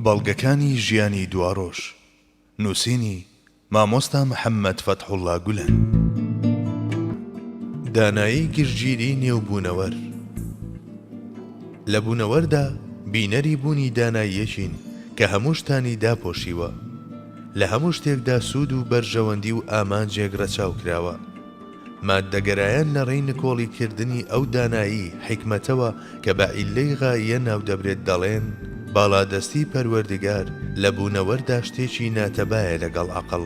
بەڵگەکانی ژیانی دواڕۆژ نووسینی مامۆستا محەممەد فەتحوڵڵا گولەن. دانایی گرژگیری نێوبوونەوەر. لە بوونەوەردا بینەری بوونی داناییەکین کە هەموو شتانی داپۆشیوە، لە هەموو شتێکدا سوود و بەرژەوەندی و ئامانجێک ڕەچاو کراوە. ماددەگەرایان لە ڕێی نکۆڵیکردنی ئەو دانایی حیکمەتەوە کە بە ئیللەی غاییە ناودەبرێت دەڵێن باڵادەستی پەروەردگار لە بوونەوەردا شتێکی ناتەبایە لەگەڵ عەقڵ.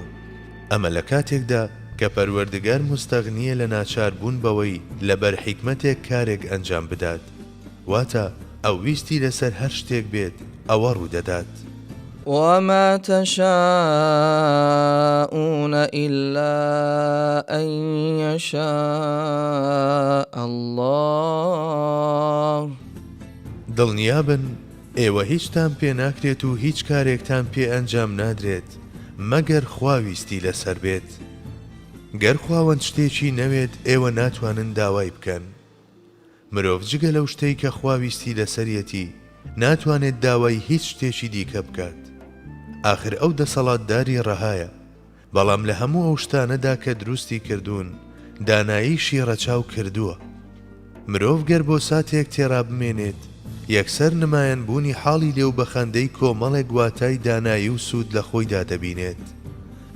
ئەمە لە کاتێکدا کە پەروەردگار مستەغنیە لە ناچاربوون بەوەی لەبەر حیکمەتێک کارێک ئەنجام بدات، واتە ئەو ویستی لەسەر هەر شتێک بێت ئەوە ڕوودەدات. وما تشاءون إلا أن يشاء الله. دڵنیابن ئێوە هیچتان پێ ناکرێت و هیچ کارێکتان پێ ئەنجام نادرێت مەگەر خواویستی لەسەر بێت. گەر خواوەند شتێکی نەوێت ئێوە ناتوانن داوای بکەن. مرۆڤ جگە لەو شتەی کە خواویستی لەسەرەتی ناتوانێت داوای هیچ شتێکی دیکە بکات. ئاخر ئەو دەسەڵاتداری ڕەهایە، بەڵام لە هەموو ئەو شتانەدا کە دروستی کردوون داناییشی ڕەچاو کردووە. مرۆڤ گەر بۆ ساتێک تێڕا بمێنێت یەکسەر نمایەن بوونی حاڵی لێو بەخەندەی کۆمەڵێک واتای دانایی و سوود لە خۆیدا دەبینێت.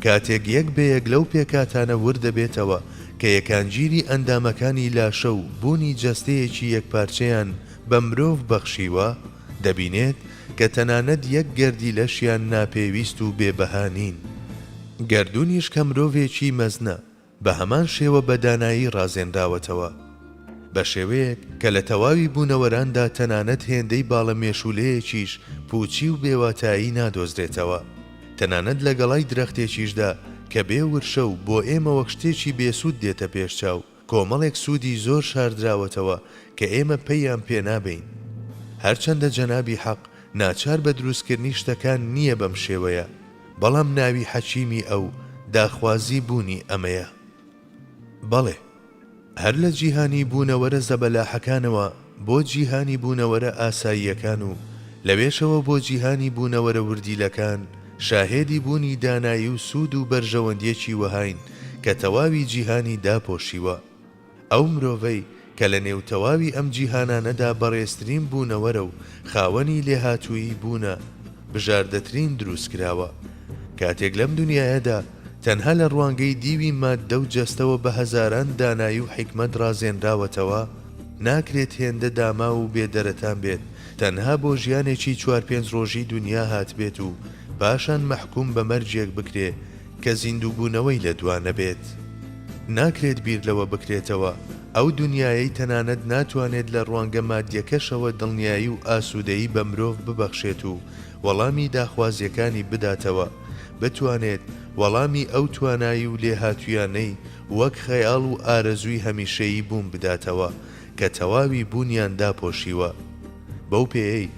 کاتێک یەک بەیەک لەو پێکاتانە وردەبێتەوە کە یەکانگیری ئەندامەکانی لاشە و بوونی جەستەیەکی یەکپارچەیان بە مرۆڤ بەخشیوە، دەبینێت کە تەنانەت یەک گەردی لەشیان ناپێویست و بێبەهانین. گەردونیش کە مرۆڤێکی مەزنە بە هەمان شێوە بە دانایی ڕازێنراوەتەوە، بە شێوەیەک کە لە تەواوی بوونەوەراندا تەنانەت هێندەی باڵەمێشولەیەکیش پوچی و بێواتایی نادۆزرێتەوە، تەنانەت لە گەڵای درەختێکیشدا کە بێ ورشە و بۆ ئێمە وەک شتێکی بێسوود دێتە پێشچاو کۆمەڵێک سوودی زۆر شاردراوەتەوە کە ئێمە پێیان پێنابین. هەرچەندە جەنابی حەق ناچار بە دروستکردنی شتەکان نییە بەم شێوەیە، بەڵام ناوی حەکیمی ئەو داخوازی بوونی ئەمەیە. بەڵێ، هەر لە جیهانی بوونەوەرە زەبەلاحەکانەوە بۆ جیهانی بوونەوەرە ئاساییەکان و لەوێشەوە بۆ جیهانی بوونەوەرە وردیلەکان شاهێدی بوونی دانایی و سوود و بەرژەوەندیەکی وەهاین کە تەواوی جیهانی داپۆشیوە. ئەو مرۆڤەی کە لە نێوتەواوی ئەم جیهانانەدا بەڕێزترین بوونەوەرە و خاوەنی لێهاتووی بوونە بژاردەترین دروست کراوە. کاتێک لەم دنیایەدا تەنها لە ڕوانگەی دیوی ماددە و جەستەوە بە هەزاران دانایی و حیکمەت ڕازێنراوەتەوە، ناکرێت هێندە داما و بێدەرەتان بێت تەنها بۆ ژیانێکی 4-5 ڕۆژی دنیا هات بێت و پاشان مەحکوم بە مەرجێک بکرێ کە زیندووبوونەوەی لە دوانە بێت. ناکرێت بیر لەوە بکرێتەوە ئەو دنیایەی تەنانەت ناتوانێت لە ڕوانگە مادیەکەشەوە دڵنیایی و ئاسوودەیی بە مرۆڤ ببەخشێت و وەڵامی داخوازیەکانی بداتەوە، بتوانێت وەڵامی ئەو توانایی و لێهاتوویانەی وەک خەیاڵ و ئارەزووی هەمیشەیی بوون بداتەوە کە تەواوی بوونیان داپۆشیوە. بەو پێیەی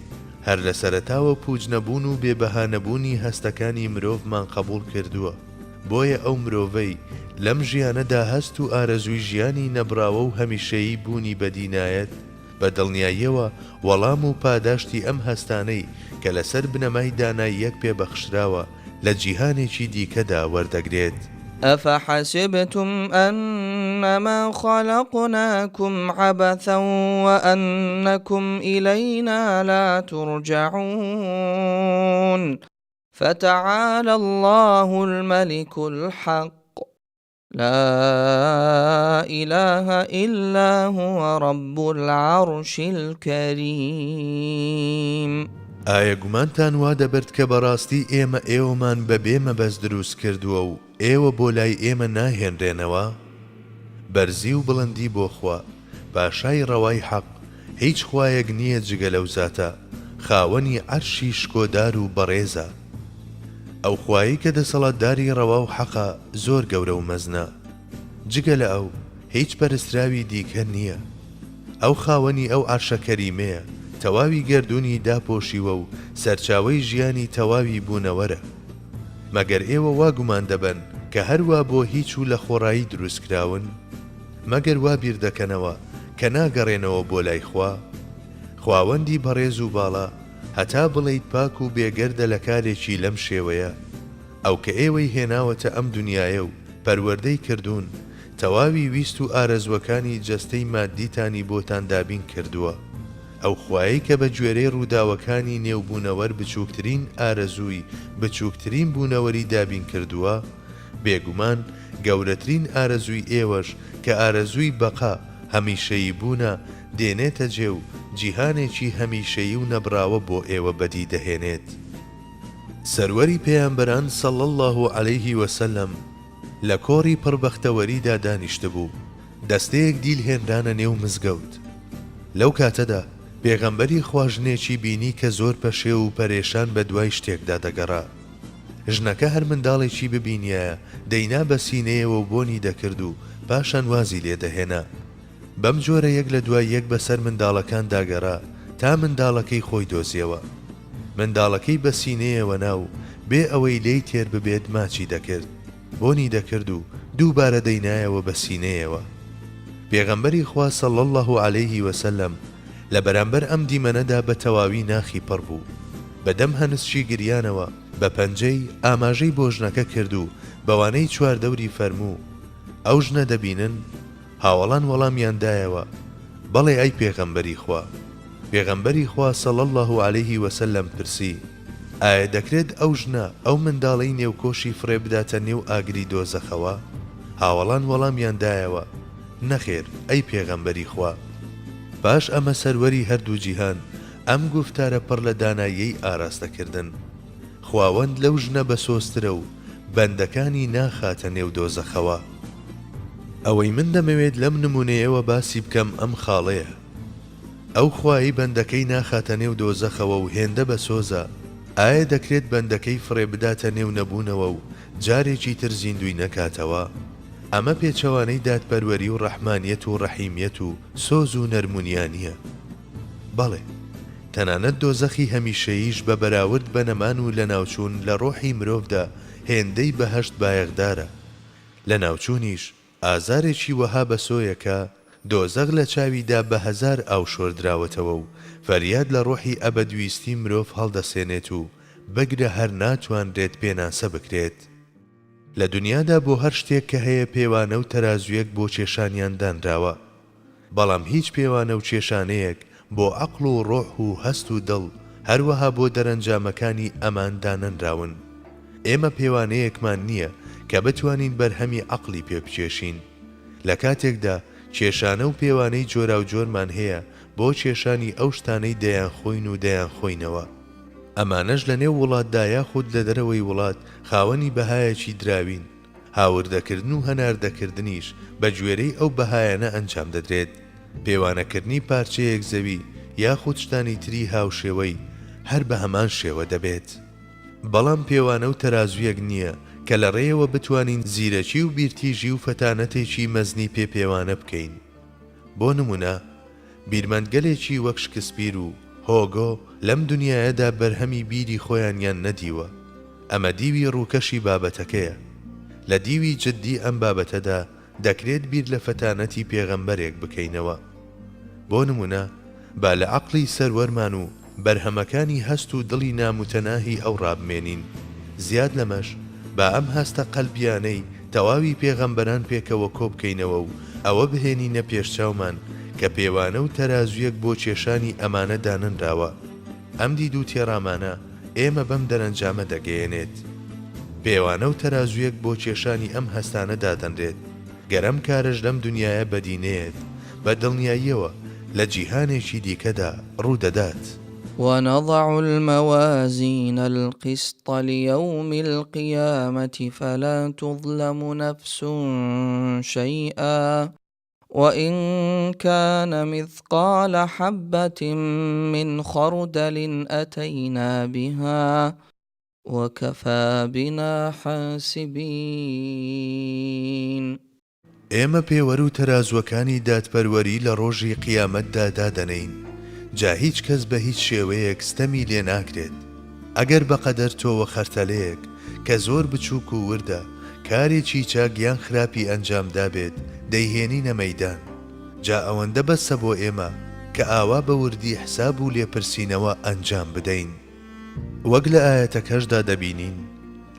هەر لە سەرەتاوە پوچ نەبوون و بێبەهانەبوونی هەستەکانی مرۆڤمان قبول کردووە، بۆیە ئەو مرۆڤەی لەم ژیانەدا هەست و ئارەزووی ژیانی نەبراوە و هەمیشەیی بوونی بەدینایەت بە دڵنیاییەوە وەڵام و پاداشتی ئەم هەستانەی کە لەسەر بنەمای داناییەک پێبەخشراوە لە جیهانێکی دیکەدا وەردەگرێت. أفحسبتم أنما خلقناكم عبثا وأنكم إلينا لا ترجعون فتعالى الله الملك الحق لا إله إلا هو رب العرش الكريم. ئایا گومانتان وا دەبرد کە بەڕاستی ئێمە ئێوەمان بەبێ مەبەست دروست کردووە و ئێوە بۆ لای ئێمە ناهێنرێنەوە؟ بەرزی و بڵندی بۆ خوا، پاشای ڕەوای حەق، هیچ خوایەک نییە جگە لەو زاتە، خاوەنی عەرشی شکۆدار و بەڕێزە. ئەو خوایی کە دەسەڵاتداری ڕەوا و حەقە زۆر گەورە و مەزنە، جگە لە ئەو هیچ پەرستراوی دیکە نییە. ئەو خاوەنی ئەو عەرشە کەریمەیە، تەواوی گەردونی داپۆشیوە و سەرچاوەی ژیانی تەواوی بوونەوەرە. مەگەر ئێوە وا گومان دەبن کە هەروە بۆ هیچ و لە خۆڕایی دروست کراون؟ مەگەر وا بیر دەکەنەوە کە ناگەڕێنەوە بۆ لای خوا؟ خواوەندی بەڕێز و باڵا هەتا بڵێیت پاک و بێگەردە لە کارێکی لەم شێوەیە. ئەو کە ئێوەی هێناوەتە ئەم دنیایە و پەروەردەی کردوون، تەواوی ویست و ئارەزوەکانی جەستەی مادیتانی بۆتان دابین کردووە. ئەو خوایەی کە بە گوێرەی ڕووداوەکانی نێوبوونەوەر بچووکترین ئارەزووی بچووکترین بوونەوەری دابین کردووە، بێگومان گەورەترین ئارەزووی ئێوەش کە ئارەزووی بەقا هەمیشەیی بوونە دێنێتە جێ و جیهانێکی هەمیشەیی و نەبراوە بۆ ئێوە بەدی دەهێنێت. سەروەری پێیامبەران صلی الله عەلەیه وسلم لە کۆڕی پڕبەختەوەریدا دانیشتە بوو، دەستەیەک دیل هێنرانە نێو مزگەوت. لەو کاتەدا پێغەمبەری خوا ژنێکی بینی کە زۆر پەشێ و پەرێشان بە دوای شتێکدا دەگەڕا. ژنەکە هەر منداڵێکی ببینیایە دەینا بە سینەیەوە و بۆنی دەکرد و پاشان وازی لێدەهێنا. بەم جۆرە یەک لە دوای یەک بەسەر منداڵەکان داگەڕا تا منداڵەکەی خۆی دۆزیەوە. منداڵەکەی بە سینەیەوە ناو بێ ئەوەی لێی تێر ببێت ماچی دەکرد، بۆنی دەکرد و دووبارە دەینایەوە بە سینەیەوە. پێغەمبەری خوا صلی الله عەلەیه وسلم لە بەرامبەر ئەم دیمەنەدا بە تەواوی ناخی پڕ بوو. بەدەم هەنسچی گریانەوە بە پەنجەی ئاماژەی بۆ ژنەکە کرد و بەوانەی چواردەوری فەرموو: ئەو ژنە دەبینن؟ هاوەڵان وەڵامیاندایەوە: بەڵێ ئەی پێغەمبەری خوا. پێغەمبەری خوا صلی الله عەلەیه وسلم پرسی: ئایا دەکرێت ئەو ژنە ئەو منداڵەی نێوکۆشی فڕێ بداتە نێو ئاگری دۆزەخەوە؟ هاوەڵان وەڵامیاندایەوە: نەخێر ئەی پێغەمبەری خوا. پاش ئەمە سەروەری هەردوو جیهان ئەم گوفتارە پڕ لە داناییەی ئاراستەکردن. خواوەند لەو ژنە بەسۆسترە و بەندەکانی ناخاتە نێو دۆزەخەوە. ئەوەی من دەمەوێت لەم نمونەیەوە باسی بکەم ئەم خاڵەیە. ئەو خوایی بەندەکەی ناخاتە نێو دۆزەخەوە و هێندە بە سۆزە، ئایا دەکرێت بەندەکەی فڕێ بداتە نێو نەبوونەوە و جارێکی تر زیندوی نەکاتەوە؟ ئەمە پێچەوانەی دادپەروەری و ڕەحمانیەت و ڕەحیمیەت و سۆز و نەرمونیانیە. بەڵێ، تەنانەت دۆزەخی هەمیشەییش بە بەراورد بە نەمان و لە ناوچوون لە ڕۆحی مرۆڤدا هێندەی بەهەشت بایەغدارە. لە ناوچوونیش ئازارێکی وەها بە سۆیەکە دۆزەق لە چاویدا بە هەزار ئاو شۆردراوەتەوە و فەریاد لە ڕۆحی ئەبەدویستی مرۆڤ هەڵدەسێنێت و بەگرە هەر ناتوانرێت پێناسە بکرێت. لە دنیادا بۆ هەر شتێک کە هەیە پێوانە و تەرازویەک بۆ کێشانیان دانراوە، بەڵام هیچ پێوانە و کێشانەیەک بۆ عەقڵ و ڕۆح و هەست و دڵ هەروەها بۆ دەرەنجامەکانی ئەمان دانەنراون. ئێمە پێوانەیەکمان نییە کە بتوانین بەرهەمی عەقڵی پێ بچێشین. لە کاتێکدا کێشانە و پێوانەی جۆرا و جۆرمان هەیە بۆ کێشانی ئەو شتانەی دەیان خۆین و دەیان خۆینەوە. ئەمانەش لە نێو وڵاتدا یاخود لە دەرەوەی وڵات خاوەنی بەهایەکی دراوین. هاوردەکردن و هەناردەکردنیش بە گوێرەی ئەو بەهایەنە ئەنجام دەدرێت. پێوانەکردنی پارچەیەک زەوی یاخود شتانی تری هاوشێوەی هەر بە هەمان شێوە دەبێت. بەڵام پێوانە و تەرازویەک نییە کە لە ڕێیەوە بتوانین زیرەکی و بیرتیژی و فەتانەتێکی مەزنی پێوانە بکەین. بۆ نمونە، بیرمەندگەلێکی وەک شکسپیر و هۆگۆ لەم دنیایەدا بەرهەمی بیری خۆیانیان نەدیوە. ئەمە دیوی ڕووکەشی بابەتەکەیە. لە دیوی جددی ئەم بابەتەدا دەکرێت بیر لە فەتانەتی پێغەمبەرێک بکەینەوە. بۆ نمونە، با لە عەقڵی سەروەرمان و بەرهەمەکانی هەست و دڵی ناموتەناهی ئەو ڕابمێنین. زیاد لەمەش با ئەم هەستە قەلبیانەی تەواوی پێغەمبەران پێکەوە کۆ بکەینەوە و ئەوە بهێنینە پێشچاومان کە پێوانە و تەرازویەک بۆ کێشانی ئەمانە داننراوە. ئەم دید و تێڕامانە ئێمە بەم دەرەنجامە دەگەیەنێت. پێوانە و تەرازویەک بۆ کێشانی ئەم هەستانە دادەنرێت. گەرەم کارش لەم دنیایە بەدینێت، بە دڵنیاییەوە لە جیهانێکی دیکەدا ڕوودەدات. ونضع الموازين القسط ليوم القيامة فلا تظلم نفس شيئا وإن كان مثقال حبة من خردل أتينا بها وكفى بنا حاسبين. ئێمە پێوەر و تەرازوەکانی دادپەروەری لە ڕۆژی قیامەتدا دادەنەین. جا هیچ کەس بە هیچ شێوەیەک ستەمی لێ ناکرێت. ئەگەر بەقەدەر تۆوە خەرتەلەیەک کە زۆر بچووک و وردە کارێکی چاگیان خراپی ئەنجامدا بێت دەیهێنینە مەیدان. جا ئەوەندە بەسە بۆ ئێمە کە ئاوا بە وردی حساب و لێپرسینەوە ئەنجام بدەین. وەک لە ئاەتەکەشدا دەبینین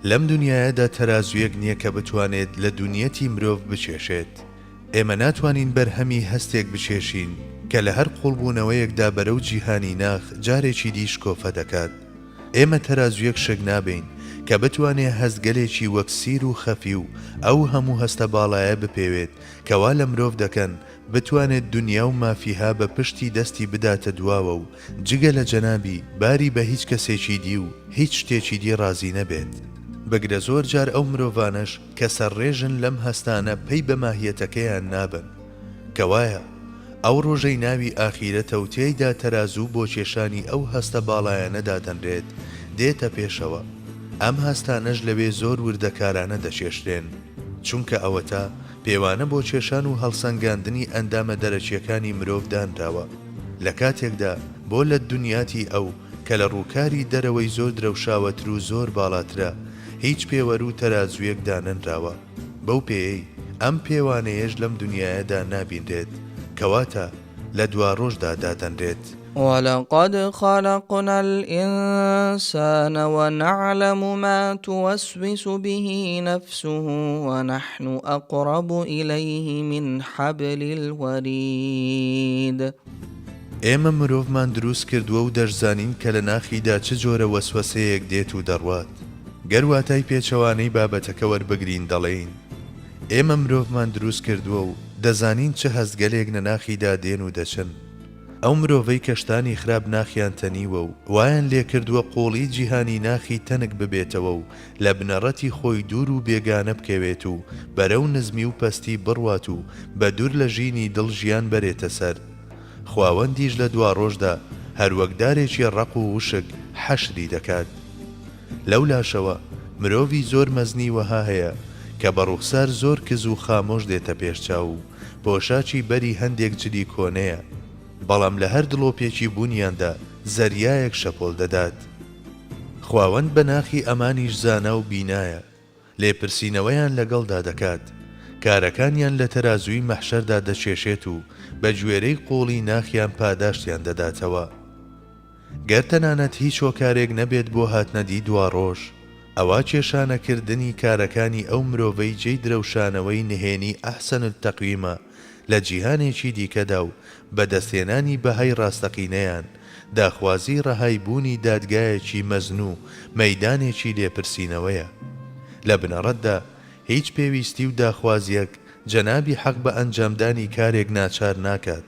لەم دنیایەدا تەرازویەک نییە کە بتوانێت لە دونیەتی مرۆڤ بچێشێت. ئێمە ناتوانین بەرهەمی هەستێک بچێشین کە لە هەر قوڵبوونەوەیەکدا بەرەو جیهانی ناخ جارێکی دیش کۆفە دەکات. ئێمە تەرازویەک شەک نابین کە بتوانێت هەستگەلێکی وەک سیر و خەفی و ئەو هەموو هەستە باڵایە بپێوێت کەوا لە مرۆڤ دەکەن بتوانێت دنیا و مافیها بە پشتی دەستی بداتە دواوە و جگە لە جەنابی باری بە هیچ کەسێکی دی و هیچ شتێکی دی ڕازی نەبێت. بەگرە زۆر جار ئەو مرۆڤانش کە سەرڕێژن لەم هەستانە پەی بە ماهیەتەکەیان نابن کەوایە ئەو ڕۆژەی ناوی ئاخیرەتە و تێیدا تەرازوو بۆ کێشانی ئەو هەستە باڵایەنەدا دەنرێت دێتە پێشەوە. ئەم هەستانەش لەوێ زۆر وردەکارانە دەچێشرێن چونکە ئەوەتە پێوانە بۆ کێشان و هەڵسەنگاندنی ئەندامە دەرەچیەکانی مرۆڤ دانراوە لە کاتێکدا بۆ لە دنیاتی ئەو کە لە ڕووکاری دەرەوەی زۆر درەوشاوەتر و زۆر باڵاترە هیچ پێوەر و تەرازویەک دانەنراوە. بەو پێی ئەم پێوانەیەش لەم دنیایەدا نابینرێت کەواتە لە دوا ڕۆژدا دادەنرێت. ولقد خلقنا الإنسان ونعلم ما توسوس به نفسه ونحن أقرب إليه من حبل الوريد. ئێمە مرۆڤمان دروست کردووە و دەشزانین کە لە ناخیدا چ جۆرە وەسوەسەیەک دێت و دەڕوات. گەرواتای پێچەوانەی بابەتەکە وەربگرین دەڵێین ئێمە مرۆڤمان دروست کردووە و دەزانین چه هەستگەلێک لە ناخیدا دێن و دەچن. ئەو مرۆڤەی کەشتانی خراپ ناخیان تەنیوە و وایان لێ کردووە قۆڵی جیهانی ناخی تەنک ببێتەوە و لە بنەڕەتی خۆی دوور و بێگانە بکەوێت و بەرەو نزمی و پەستی بڕوات و بە دوور لە ژینی دڵ ژیان بەرێتە سەر. خواوەندیش لە دوا ڕۆژدا هەروەکدارێکی ڕق و وشک حەشری دەکات. لەو لاشەوە مرۆڤی زۆر مەزنی وەها هەیە کە بە ڕوخسار زۆر کز و خامۆش دێتە پێشچاو و پۆشاچی بەری هەندێک جلی کۆنەیە بەڵام لە هەر دڵۆپێکی بوونیاندا زەریایەک شەپۆل دەدات. خواوەند بە ناخی ئەمانیش زانە و بینایە لێپرسینەوەیان لەگەڵدا دەکات. کارەکانیان لە تەرازووی مەحشەردا دەچێشێت و بە گوێرەی قۆڵی ناخیان پاداشتیان دەداتەوە. گەر تەنانەت هیچ هۆکارێک نەبێت بۆ هاتنەدی دوا ڕۆژ ئەوە کێشانەکردنی کارەکانی ئەو مرۆڤەی جێی درەوشانەوەی نهێنی ئەحسەن التەقویمە لە جیهانێکی دیکەدا و بەدەستێنانی بەهای ڕاستەقینەیان داخوازی ڕەهایبوونی دادگایەکی مەزن و مەیدانێکی لێپرسینەوەیە. لە بنەڕەتدا هیچ پێویستی و داخوازیەک جەنابی حەق بە ئەنجامدانی کارێک ناچار ناکات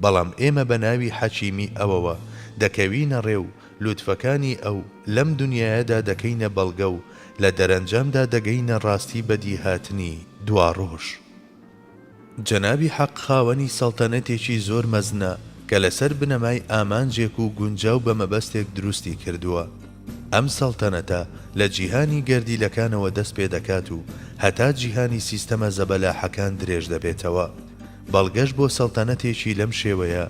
بەڵام ئێمە بە ناوی حەکیمی ئەوەوە دەکەوینە ڕێو لوتفەکانی ئەو لەم دنیایەدا دەکەینە بەڵگە و لە دەرەنجامدا دەگەینە ڕاستی بەدی هاتنی دوا ڕۆژ. جەنابی حەق خاوەنی سەڵتەنەتێکی زۆر مەزنە کە لەسەر بنەمای ئامانجێک و گونجاو بە مەبەستێک دروستی کردووە. ئەم سەڵتەنەتە لە جیهانی گەردیلەکانەوە دەست پێ دەکات و هەتا جیهانی سیستەمە زەبەلاحەکان درێژ دەبێتەوە. بەڵگەش بۆ سەڵتەنەتێکی لەم شێوەیە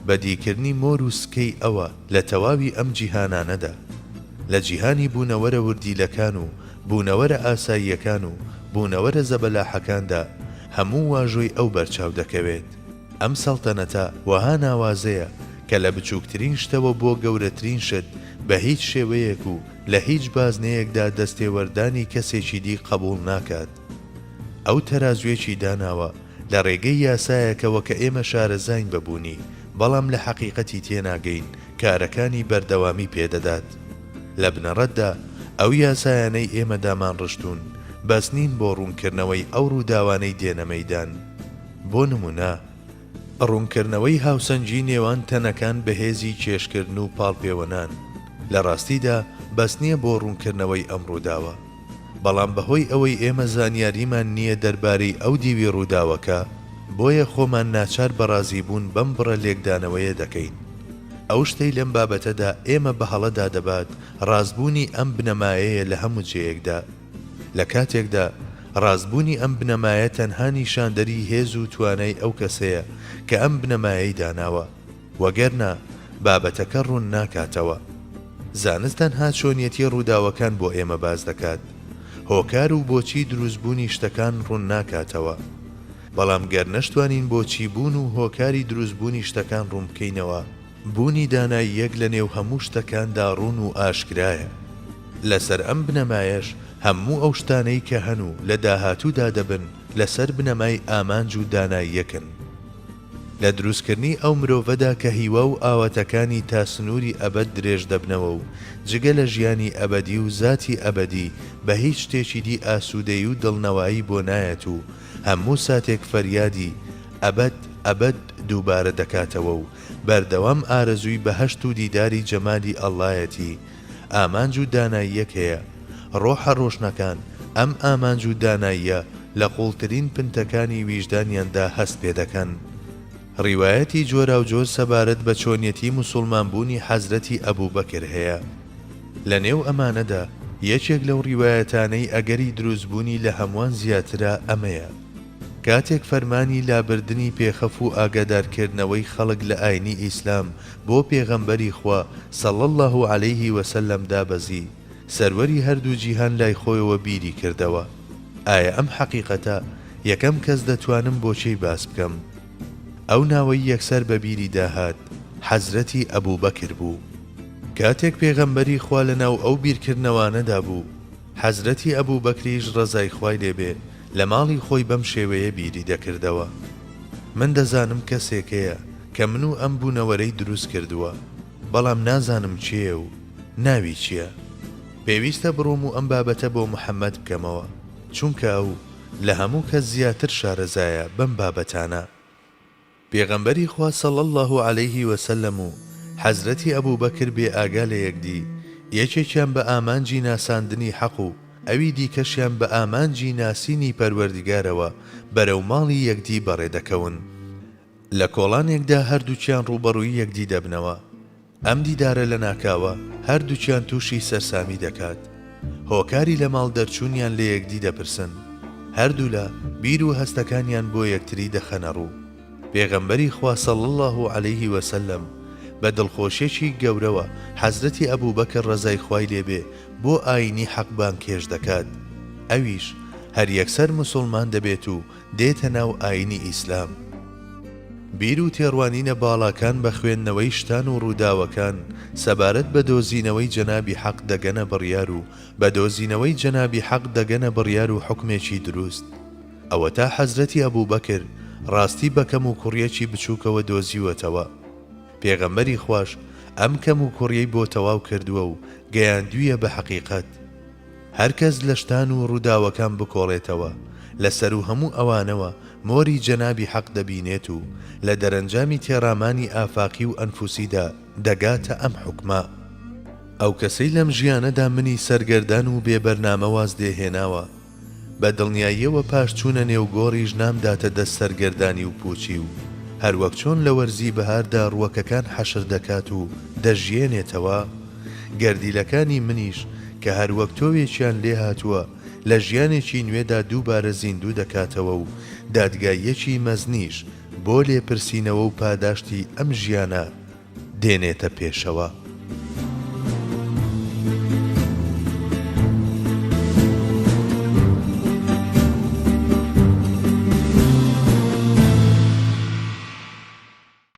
بەدیکردنی مۆر و سکەی ئەوە لە تەواوی ئەم جیهانانەدا لە جیهانی بوونەوەرە وردیلەکان و بوونەوەرە ئاساییەکان و بوونەوەرە زەبەلاحەکاندا هەموو واژۆی ئەو بەرچاو دەکەوێت. ئەم سەڵتەنەتە وەها ناوازەیە کە لە بچووکترین شتەوە بۆ گەورەترین شت بە هیچ شێوەیەک و لە هیچ بازنەیەکدا دەستێوەردانی کەسێکی دی قبول ناکات. ئەو تەرازوێکی داناوە لە ڕێگەی یاسایەکەوە کە ئێمە شارەزاین ببوونی بەڵام لە حەقیقەتی تێناگەین کارەکانی بەردەوامی پێدەدات. لە بنەڕەتدا ئەو یاسایانەی ئێمە دامان ڕشتون بەسنین بۆ ڕوونکردنەوەی ئەو ڕووداوانەی دێنە مەیدان. بۆ نمونە ڕوونکردنەوەی هاوسەنگی نێوان تەنەکان بەهێزی کێشکردن و پاڵپێوەنان لە ڕاستیدا بەسنیە بۆ ڕوونکردنەوەی ئەم ڕووداوە بەڵام بەهۆی ئەوەی ئێمە زانیاریمان نییە دەربارەی ئەو دیوی ڕووداوەکە بۆیە خۆمان ناچار بەڕازی بوون بەم بڕە لێکدانەوەیە دەکەین. ئەو شتەی لەم بابەتەدا ئێمە بە هەڵەدا دەبات ڕازبوونی ئەم بنەمایەیە لە هەموو جێیەکدا. لە کاتێکدا ڕازبوونی ئەم بنەمایە تەنها نیشاندەری هێز و توانای ئەو کەسەیە کە ئەم بنەمایەی داناوە وەگەرنا بابەتەکە ڕوون ناکاتەوە. زانست تەنها چۆنیەتی ڕووداوەکان بۆ ئێمە باز دەکات. هۆکار و بۆچی دروستبوونی شتەکان ڕوون ناکاتەوە. بەڵام گەر نەشتوانین بۆچی بوون و هۆکاری دروستبوونی شتەکان ڕوون بکەینەوە بوونی دانای یەک لە نێو هەموو شتەکاندا ڕوون و ئاشکرایە. لەسەر ئەم بنەمایەش هەموو ئەو شتانەی کە هەن و لە داهاتوودا دەبن لەسەر بنەمای ئامانج و داناییەکن. لە دروستکردنی ئەو مرۆڤەدا کە هیوا و ئاواتەکانی تا سنووری ئەبەد درێژ دەبنەوە و جگە لە ژیانی ئەبەدی و زاتی ئەبەدی بە هیچ شتێکی دی ئاسوودەی و دڵنەوایی بۆ نایەت و هەموو ساتێک فەریادی ئەبەد دووبارە دەکاتەوە و بەردەوام ئارەزووی بەهەشت و دیداری جەمالی ئەڵڵایەتی. ئامانج و داناییەک هەیە. ڕۆحە ڕۆشنەکان ئەم ئامانج و داناییە لە قوڵترین پنتەکانی ویژدانیاندا هەست پێ دەکەن. ڕیوایەتی جۆرا و جۆر سەبارەت بە چۆنیەتی موسڵمانبوونی حەزرەتی ئەبوبەکر هەیە. لە نێو ئەمانەدا یەکێک لەو ڕیوایەتانەی ئەگەری دروستبوونی لە هەمووان زیاترە ئەمەیە. کاتێک فەرمانی لابردنی پێخەف و ئاگادارکردنەوەی خەڵک لە ئاینی ئیسلام بۆ پێغەمبەری خوا صەڵی الله عەلەیه وسەلەم دابەزی، سەروەری هەردوو جیهان لای خۆیەوە بیری کردەوە. ئایا ئەم حەقیقەتە یەکەم کەس دەتوانم بۆچەی باس بکەم؟ ئەو ناوەی یەکسەر بە بیری داهات حەزرەتی ئەبوبەکر بوو. کاتێک پێغەمبەری خوا لەناو ئەو بیرکردنەوانەدا بوو، حەزرەتی ئەبوبەکریش ڕەزای خوای لێبێ لە ماڵی خۆی بەم شێوەیە بیری دەکردەوە. من دەزانم کەسێکەیە کە من و ئەم بوونەوەرەی دروست کردووە، بەڵام نازانم چییە و ناوی چییە. پێویستە بڕۆم و ئەم بابەتە بۆ محەممەد بکەمەوە، چونکە ئەو لە هەموو کەس زیاتر شارەزایە بەم بابەتانە. پێغەمبەری خوا صەڵی الله عەلەیه وسەلەم و حەزرەتی ئەبوبەکر بێ ئاگا لە یەکدی یەکێکیان بە ئامانجی ناساندنی حەق و ئەوی دیکەشیان بە ئامانجی ناسینی پەروەردگارەوە بەرەو ماڵی یەکدی بەڕێدەکەون. لە کۆڵانێکدا هەردووچیان ڕوبەڕووی یەکدی دەبنەوە. ئەم دیدارە لە ناکاوە هەردووچیان تووشی سەرسامی دەکات. هۆکاری لە ماڵ دەرچوونیان لە یەکدی دەپرسن. هەردوو لە بیر و هەستەکانیان بۆ یەکتری دەخەنە ڕوو. پێغەمبەری خوا صەڵی الله عەلەیه وسەلەم بە دڵخۆشیێکی گەورەوە حەزرەتی ئەبوبەکر ڕەزای خوای لێبێ بۆ ئاینی حەقبان کێش دەکات. ئەویش هەر یەکسەر موسڵمان دەبێت و دێتە ناو ئاینی ئیسلام. بیر و تێڕوانینە باڵاکان بە خوێندنەوەی شتان و ڕووداوەکان سەبارەت بە دۆزینەوەی جەنابی حەق دەگەنە بڕیار و بە دۆزینەوەی جەنابی حەق دەگەنە بڕیار و حکمێکی دروست. ئەوە تا حەزرەتی ئەبوبەکر ڕاستی بەکەم و کوڕیەکی بچووکەوە دۆزیوەتەوە. پێغەمبەری خوش ئەم کەم و کوڕیەی بۆ تەواو کردووە و گەیاندویە بە حەقیقەت. هەرکەس لە شتان و ڕووداوەکان بکۆڵێتەوە، لەسەر و هەموو ئەوانەوە مۆری جەنابی حەق دەبینێت و لە دەرەنجامی تێڕامانی ئافاقی و ئەنفوسیدا دەگاتە ئەم حکمە. ئەو کەسەی لەم ژیانەدا منی سەرگەردان و بێبەرنامە واز دێهێناوە، بە دڵنیاییەوە پاش چوونە نێوگۆڕیش نامداتە دەست سەرگەردانی و پوچی و هەروەک چۆن لە وەرزی بەهاردا ڕووەکەکان حەشر دەکات و دەژیێنێتەوە، گەردیلەکانی منیش کە هەروەک تۆوێکیان لێ هاتووە لە ژیانێکی نوێدا دووبارە زیندوو دەکاتەوە و دادگایەکی مەزنیش بۆ لێپرسینەوە و پاداشتی ئەم ژیانە دێنێتە پێشەوە.